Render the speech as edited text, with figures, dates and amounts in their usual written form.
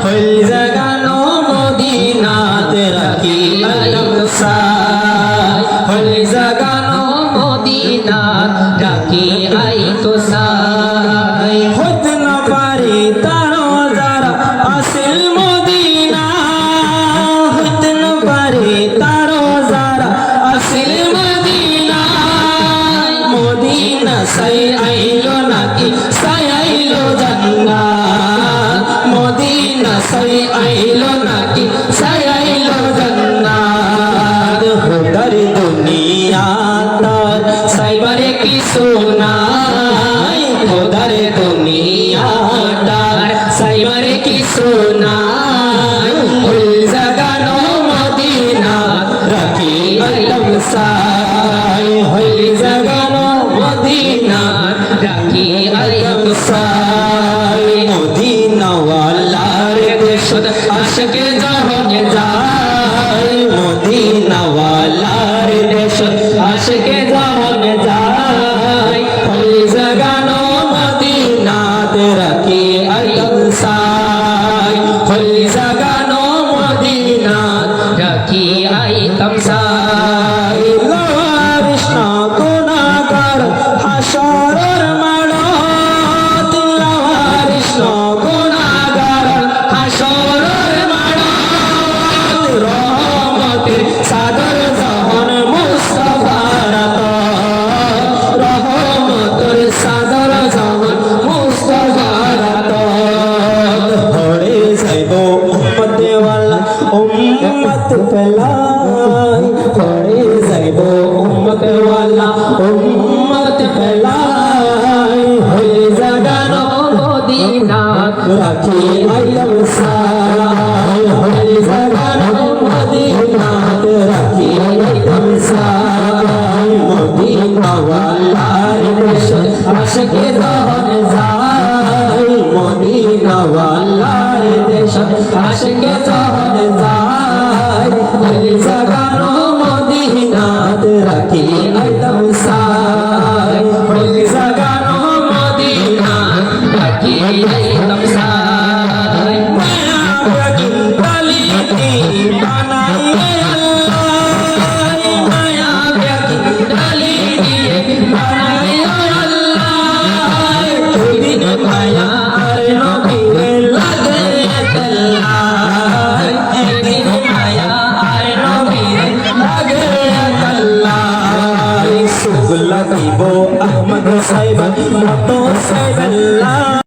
হইল জাগানো মদিনাত রাখি আলম সাই হইল জাগানো মদিনাত রাখি আই তো সাই হতে না পারে তারো যারা আসিল মদিনা হতে না পারে তারো যারা আসিল মদিনা মদিনা সাই আইলো নাকি সাই আইলো জান্নাত মদিনা সাই আইলো নাকি সাই আইলো জান্নাত হোদার দুনিয়া তার সাইবারে কি সোনাই হোদার দুনিয়া তার সাইবারে কি সোনাই ওই জাগানো মদিনা রাখি আলম সাই ওই জাগানো মদিনা রাখি আলম সাই মদিনা ওয়ালার দেশ আশকে যখন যায় মদিনা ওয়ালার দেশ আশকে যখন যায় ওই জাগানো মদিনাত রাখি আলম সাই ওই জাগানো মদিনাত রাখি আলম সাই কৃষ্ণ গুণাগার হাসরের মাড়ত কৃষ্ণ গুণাগার হাসরের মাড়ত রহমতের সাদর জহন মুস্তাফার রহমতের সাদর জহন মুস্তাফার হরে যাইব উম্মত ওয়ালা উম্মত ফেলাই হরে যাইব উম্মত ওয়ালা উম্মত ফেলাই হয়ে জাগানো মদিনাত রাখি আলম সাই হয়ে জাগানো মদিনাত রাখি আলম সাই মদিনা ওয়ালার দেশ আশকে যখন যায় মদিনা ওয়ালার দেশ আশকে যখন যায় হয়ে জাগানো মদিনাত রাখি আলম সাই হয়ে জাগানো মদিনাত রাখি আলম সাই